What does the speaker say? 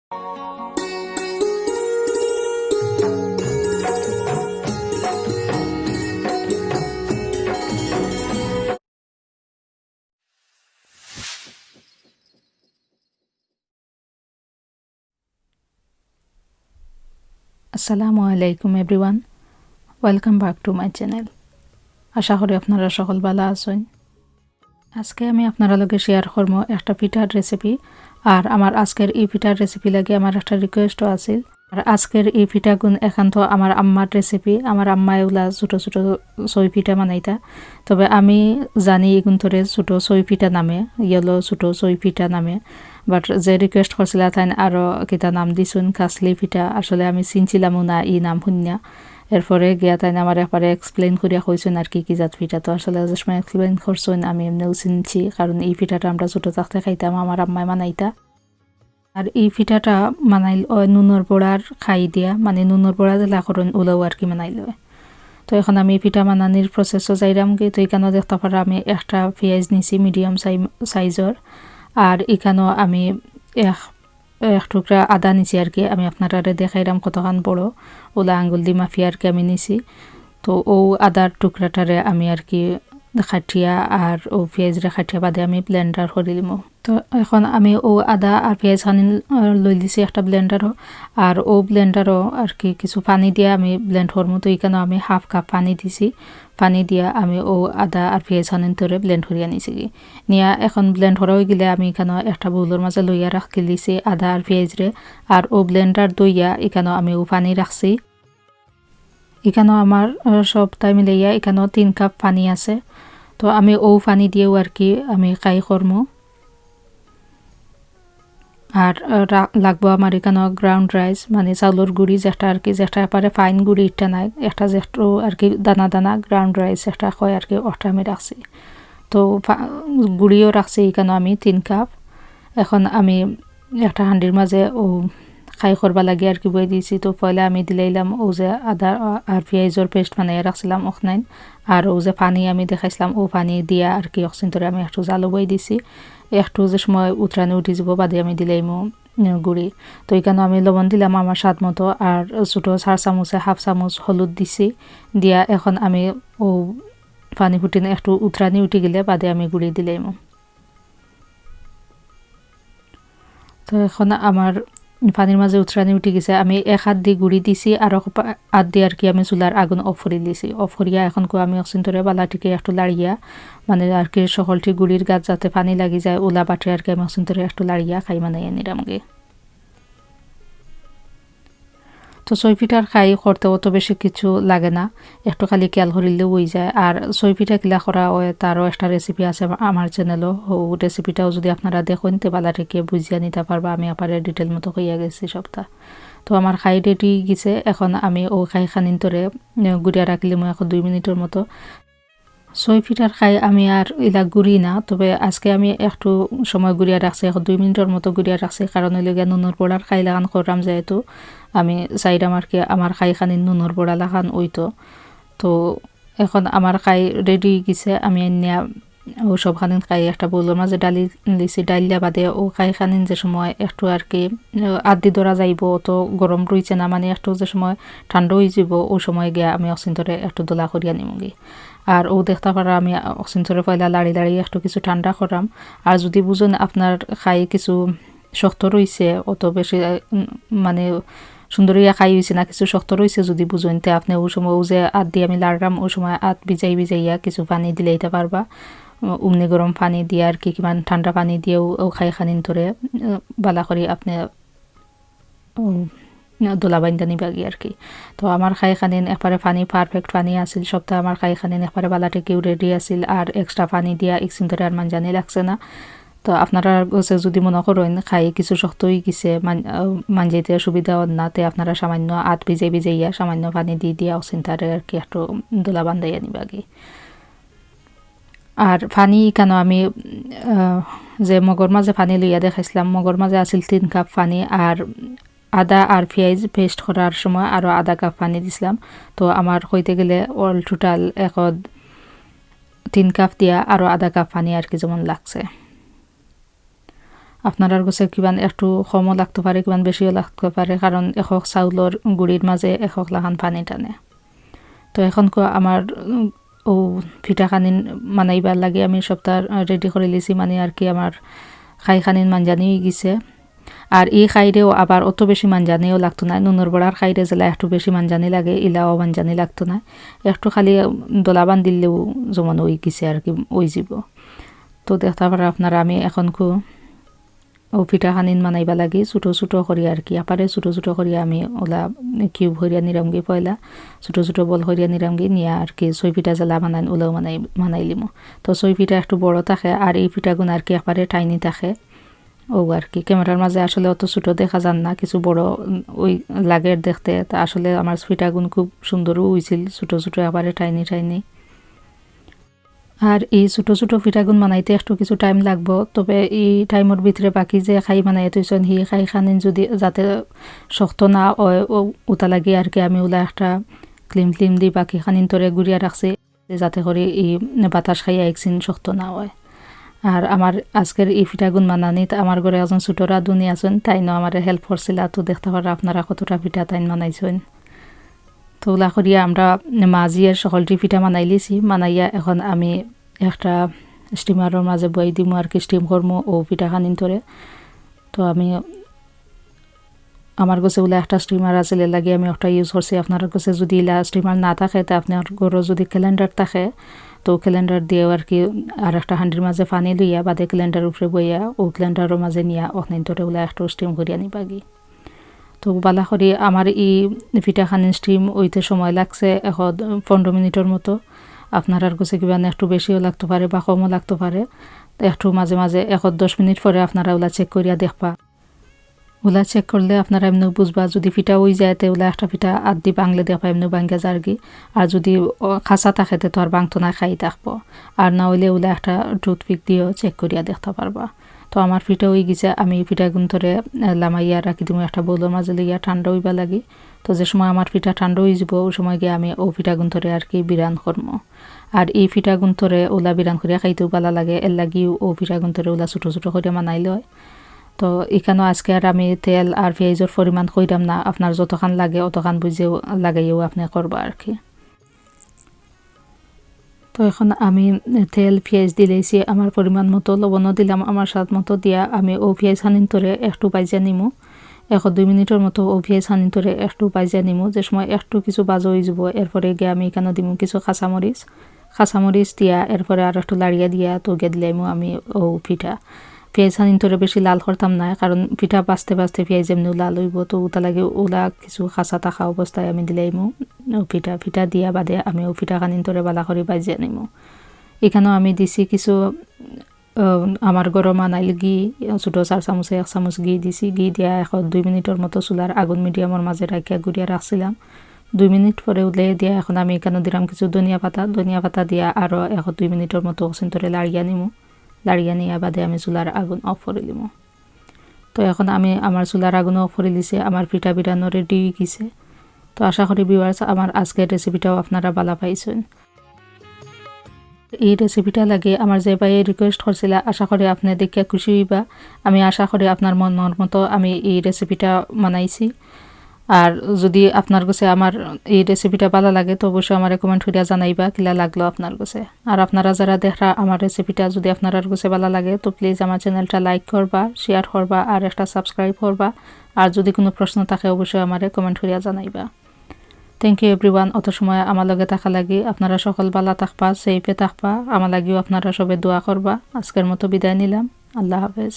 আসসালামু আলাইকুম everyone, welcome back to my channel. আশা করি আপনারা সকল ভালো আছেন। আজকে আমি আপনারা লগে শেয়ার করব একটা পিঠার রেসিপি। আর আমার আজকের এই পিঠার রেসিপি লাগে আমার একটা রিকোয়েস্টও আছিল। আর আজকের এই পিঠাগুন একান্ত আমার আম্মার রেসিপি। আমার আম্মা এগুলা ছোটো ছোটো সই পিঠা বানাইতা, তবে আমি জানি এগুন ধরে ছোটো সই পিঠা নামে, ইয়েলো ছোটো সই পিঠা নামে। বাট যে রিকোয়েস্ট করছিল তাই আরও কিতা নাম দিছুন খাসলি পিঠা। আসলে আমি চিনছিলামও না এই নাম শুনিয়া। এরপরে গিয়া তাই আমার একবারে এক্সপ্লেন করিয়া কইছেন আর কি জাত পিঠা। তো আসলে যে সময় এক্সপ্লেন করছেন আমি এমনিও চিনছি, কারণ এই পিঠাটা আমরা ছোটো থাকতে খাইতাম, আমার আম্মায় বানাইতা। আর এই পিঠাটা বানাইল নুনের বড়ার খাই দিয়া, মানে নুনের বড়া দিলা করুন ওলাও আর কি বানাইল। তো এখন আমি পিঠা বানানির প্রসেসও যাইরাম কি। তো এখানেও দেখতে পারা আমি একটা পেঁয়াজ নিছি মিডিয়াম সাইজর। আর এখানেও আমি এক টুকরা আদা নিছি আর কি। আমি আপনারা দেখাইলাম কতখান বড়, ওলা আঙ্গুল দি মাফিয়া আর কি আমি নিছি। তো ও আদার টুকরাটারে আমি আর কি খাটিয়া আর ও পেঁয়াজরা খাটিয়া বাদে আমি ব্লেন্ডার করে দিম। তো এখন আমি ও আদা আর পেঁয়াজ খানি লই দিছি একটা ব্লেন্ডারও। আর ও ব্লেন্ডারও আর কি কিছু পানি দিয়ে আমি ব্লেন্ড করবো। তো এখানেও আমি হাফ কাপ পানি দিছি। পানি দিয়া আমি ও আদা আর পেঁয়াজ খানি ধরে ব্লেন্ড করিয়া নিছি কি নিয়া। এখন ব্লেন্ড করা হয়ে গেলে আমি এখানেও একটা বউলের মাঝে লইয়া রাখি দিছি আদা আর পেঁয়াজরে। আর ও ব্লেন্ডার দইয়া এখানেও আমি ও পানি রাখছি। এখানেও আমার সবটাই মিলাইয়া এখানেও 3 কাপ পানি আছে। তো আমি ও পানি দিয়েও আর কি আমি খাই করমু। আর লাগবো আমার এখানে গ্রাউন্ড রাইস, মানে চাউলের গুঁড়ি যেটা আর কি, যেটা এপারে ফাইন গুঁড়ি ইটা নাই, একটা যেটা আর কি দানা দানা গ্রাউন্ড রাইস একটা হয় আর কি, ওটা আমি রাখছি। তো গুঁড়িও রাখছি এখানে আমি 3 কাপ। এখন আমি একটা হাঁডির মাঝে ও খাই করবা লাগে আর কি বই দিয়েছি। তো পয়লা আমি দিলাইলাম ও যে আদা আর পেঁয়াজের পেস্ট বানাইয়া রাখছিলাম ওখানে। আর ও যে পানি আমি দেখাইছিলাম ও পানি দিয়া আর কি অক্সিন ধরে আমি একটু জালও বই দিছি। একটু যে সময় উতরানি উঠি যাব বাদে আমি দিলাইমো গুঁড়ি। তো এখানে আমি লবণ দিলাম আমার স্বাদ মতো। আর ছোটো 4 চামচে হাফ চামচ হলুদ দিছি দিয়া। এখন আমি ও পানি ফুটিনে একটু উতরানি উঠি গেলে বাদে আমি গুঁড়ি দিলাইমো। তো এখন আমার পানির মাঝে উতরানি উঠে গেছে। আমি এক হাত দিয়ে গুঁড়ি দিছি আর হাত দিয়ে আর কি আমি চুলার আগুন অফ করে দিছি। অফ করিয়া এখন আমি অক্সিন ধরে বালাটিকে একটু লাড়িয়া, মানে আর কি সকলটি গুঁড়ির গাছ যাতে পানি লাগি যায় ওলা বাটে আর কি আমি অক্সিন ধরে একটু লাড়িয়া খাই বানাইয়া নিরামগে। তো সই পিঠার খাই করতে অত বেশি কিছু লাগে না, একটু খালি খেয়াল করিলেও হয়ে যায়। আর সই পিঠা কিলা করা হয় তারও একটা রেসিপি আছে আমার চ্যানেলও। ও রেসিপিটাও যদি আপনারা দেখেন তে বালা থেকে বুঝিয়া নিতে পারবা। আমি আবার ডিটেল মতো হইয়া গেছি সবটা। তো আমার খাই রেডি গেছে। এখন আমি ও খাই খানিন ধরে গুড়িয়া রাখলে মই এখন 2 মিনিটের মতো। সই পিঠার খাই আমি আর এলা গুড়ি না, তবে আজকে আমি একটু সময় গুড়িয়া রাখছি, এখন 2 মিনিটের মতো গুড়িয়া রাখছি। কারণ হইলে গিয়া নুনের পোড়ার খাই লাগান করলাম, যেহেতু আমি চাইলাম আর কি আমার খাই খানি নুনের পোড়া লাগান ওইতো। তো এখন আমার খাই রেডি গেছে। আমি এনিয়া ও সব খানিন খাই একটা বউলের মাঝে ডালি দিছি। ডালিয়া বাদে ও খাই খানিন যে সময় একটু আর কি আদি ধরা যাইব, অত গরম রইছে না, মানে একটু যে সময় ঠান্ডা হয়ে যাব ও সময় গিয়া আমি অক্সিন ধরে একটু দোলা করিয়া নিমগি। আর ও দেখতে পারা আমি অক্সিন ধরে পয়লা লাড়ি লাড়ি একটু কিছু ঠান্ডা করাম। আর যদি বুঝুন আপনার খাই কিছু শক্ত রইছে, অত বেশি মানে সুন্দরিয়া খাই হয়েছে না, কিছু শক্ত রয়েছে যদি বুঝুন, তে আপনি ও সময় ও যে আত দিয়ে আমি লাড়রাম ও সময় আত ভিজাইয়া কিছু পানি দিলেইতে পারবা। উমনি গরম পানি দিয়ে আর কি কিমান ঠান্ডা পানি দিয়েও ও খাই খানিন ধরে বালা করি আপনি দোলা বাইন্দা নিবাগি আর কি। তো আমার খাই খানিন একবারে পানি পারফেক্ট পানি আসিল, সপ্তাহ আমার খাই খানিন একবারে বালাটে কেউ রেডি আসিল। আর এক্সট্রা পানি দিয়া একদিন ধরে আর জানি লাগছে না। তো আপনারা কাছে যদি মনে করেন খাই কিছু শক্ত হয়ে গেছে, মানজাইতে সুবিধা না, তে আপনারা সামান্য আত ভিজাইয়া সামান্য পানি দিয়ে দিয়া অচিন্তারে আর কি একটু দোলা বান্ধাইয়া নিবাগি। আর পানি কেন আমি যে মগর মাঝে পানি লইয়া দেখাইছিলাম, মগর মাঝে আসিল 3 কাপ পানি। আর আদা আর পেঁয়াজ পেস্ট করার সময় আরও আধা কাপ পানি দিছিলাম। তো আমার হইতে গেলে অল টোটাল 3 কাপ দিয়া আরও আধা কাপ পানি আর কি যেমন লাগছে। আপনার কাছে কিমান একটু কমও লাগতে পারে কিমান বেশিও লাগতে পারে কারণ একক চাউলের গুড়ির মাঝে একক লাখান পানি টানে। তো এখন আমার ও পিঠাখানি মানাইবার লাগে আমি সপ্তাহ রেডি করে লিছি মানে আর কি আমার খাইখানিন মানজানি হয়ে গেছে। আর এই খাইরেও আবার অত বেশি মানজানিও লাগতো না, নুনের বড়ার খাইরে জেলা একটু বেশি মানজানি লাগে, ইলাও মানজানি লাগতো না, একটু খালি দলাবান দিলেও যেমন ওই গেছে আর কি ওই যাব। তো দেখতে পারে আপনারা আমি এখন ও পিঠাখানিন মানাইবা লাগি ছোটো ছোটো করি আর কি আপারে ছোটো ছোটো করি আমি ওলা কিউব হরিয়া নিরামগি পয়লা ছোটো ছোটো বল হরিয়া নিরামগি নিয়ে আর কি সই পিঠা জ্বালা বানাই ওলাও মানাইলিম। তো সই পিঠা একটু বড় থাকে আর এই পিঠাগুন আর কি আপারে টাইনি থাকে ও আর কি ক্যামেরার মাঝে আসলে অত ছোটো দেখা যান না, কিছু বড় ওই লাগের দেখতে। তা আসলে আমার পিঠাগুন খুব সুন্দরও হয়েছিল, ছোটো ছোটো আপারে টাইনি টাইনি। আর এই ছোটো ছোটো পিঠাগুন বানাইতে একটু কিছু টাইম লাগবো, তবে এই টাইমের ভিতরে বাকি যে খাই বানাই থৈছেন সেই খাই খানিন যদি যাতে শক্ত না হয় ওটা লাগে আর কি আমি ওলা একটা ক্লিম ক্লিম দি বাকি খানিন তরে গুড়িয়া রাখছি যাতে করে এই বাতাস খাইয়া একদিন শক্ত না হয়। আর আমার আজকের এই পিঠাগুন বানানিত আমার ঘরে একজন ছোটো রাধুনি আছেন, তাইনও আমার হেল্প করছিল। তো দেখতে পারা আপনারা কতটা পিঠা তাইন বানাইছেন। তো ওলা করিয়া আমরা মাঝিয়ের সকলটি পিঠা বানাই লিছি, বানাইয়া এখন আমি একটা স্টিমারের মাঝে বই দিমু আর কি স্টিম করবো ও পিঠাখানিন তরে। তো আমি আমার কাছে ওলা একটা স্টিমার আছে লাগে আমি একটা ইউজ করছি। আপনার কাছে যদি ইলা স্টিমার না থাকে তা আপনার ঘরে যদি ক্যালেন্ডার থাকে তো ক্যালেন্ডার দিয়েও আর কি আর একটা হান্ডির মাঝে পানি লইয়া বাদে ক্যালেন্ডার উপরে বইয়া ও ক্যালেন্ডারের মাঝে নিয়া অনেক ধরে ওলা একটা স্টিম করিয়া নিবাগি। তো বালা করি আমার এই পিঠাখানির স্টিম ওইতে সময় লাগছে 15 মিনিটের মতো। আপনার কাছে কিবা একটু বেশিও লাগতে পারে বা কমও লাগতে পারে, একটু মাঝে মাঝে 10 মিনিট পরে আপনারা ওলা চেক করিয়া দেখবা। ওলা চেক করলে আপনারা এমনি বুঝবা যদি পিঠা হয়ে যায় তো ওলা একটা পিঠা আদি বাংলে দেখবা এমনি বাঙ্গা যারগি, আর যদি খাঁচা থাকে তো আর বাংতো না খাই থাকবো, আর না হইলে ওলা একটা টুথপিক দিয়েও চেক করিয়া দেখতে পারবা। তো আমার পিঠা হয়ে গেছে, আমি পিঠা গুন্তরে লামাইয়া রাখি দিব একটা বউলের মাঝে লইয়া ঠান্ডা হইবা লাগি। তো যে সময় আমার পিঠা ঠান্ডা হয়ে যাব ওই সময় গিয়ে আমি ও পিঠা গুন্তরে আর কি বিরান করবো। আর এই পিঠা গুন্তরে ওলা বিরান করিয়া খাইতেও ভালো লাগে, এর লাগিও ও পিঠা গুন্তরে ওলা ছোটো ছোটো করে মানাই লয়। তো এখানেও আজকে আর আমি তেল আর পেঁয়াজের পরিমাণ কইরাম না, আপনার যতখান লাগে অতখান বুঝেও লাগাইও আপনি করবা আর কি। তো এখন আমি তেল পেঁয়াজ দিলেছি আমার পরিমাণ মতো, লবণও দিলাম আমার স্বাদ মতো দিয়া আমি ও পেঁয়াজ হানিন তরে একটু বাইজা নিমু 1-2 মিনিটের মতো ও পেঁয়াজ হানিন তরে একটু বাইজা নিমু। যে সময় একটু কিছু বাজা হয়ে যাব এরপরে গিয়ে আমি এখানে দিমু কিছু কাঁচামরিচ দিয়া এরপরে আর একটু লাড়িয়া দিয়া তো গে দিলাইমু আমি ও পিঠা। পেঁয়াজ হানিন তরে বেশি লাল করতাম না কারণ পিঠা বাঁচতে বাঁচতে পেঁয়াজ এমনিও লাল হইব, তো ওটা লাগে ওলা কিছু খাঁচা থাকা অবস্থায় আমি দিলাইমু ও পিঠা দিয়া বাদে আমি ও পিঠা খানিন তরে বালা করে বাজিয়া নিমু। এখানেও আমি দিছি কিছু আমার গরম আনাইল ঘি ছোটো 4 চামচে 1 চামচ ঘি দিছি, ঘি দিয়া 2 মিনিটের মতো চুলার আগুন মিডিয়ামের মাঝে রাখিয়া গুড়িয়া রাখছিলাম। 2 মিনিট পরে উলিয়ে দিয়া এখন আমি এখানে দিলাম কিছু ধনিয়া পাতা দিয়া আরও 1-2 মিনিটের মতো অসিন্তরে লাড়িয়া নিয়ে বাদে আমি চুলার আগুন অফ করে দিমু। তো এখন আমি আমার চুলার আগুন অফ করে দিছে, আমার পিঠা বিরানো রেডি হয়ে গেছে। তো আশা করি ভিউয়ার্স আমার আজকের রেসিপিটাও আপনারা ভালো পাইছেন। এই রেসিপিটা লাগে আমার যে ভাই রিকোয়েস্ট করছিল, আশা করি আপনি দেখে খুশি হইবা। আমি আশা করি আপনার মনের মতো আমি এই রেসিপিটা বানাইছি। আর যদি আপনার কাছে আমার এই রেসিপিটা ভালো লাগে তো অবশ্যই আমার কমেন্ট করিয়া জানাইবা কিলা লাগলো আপনার কাছে। আর আপনারা যারা দেখা আমার রেসিপিটা যদি আপনার কাছে ভালো লাগে তো প্লিজ আমার চ্যানেলটা লাইক করবা, শেয়ার করবা আর একটা সাবস্ক্রাইব করবা। আর যদি কোনো প্রশ্ন থাকে অবশ্যই আমার কমেন্ট করিয়া জানাইবা। থ্যাংক ইউ এভরিওয়ান, অত সময় আমার লগে থাকা লাগি। আপনারা সকল ভালো থাকবা, সেফে থাকবা, আমার লাগিও আপনারা সবে দোয়া করবা। আজকের মতো বিদায় নিলাম, আল্লাহ হাফেজ।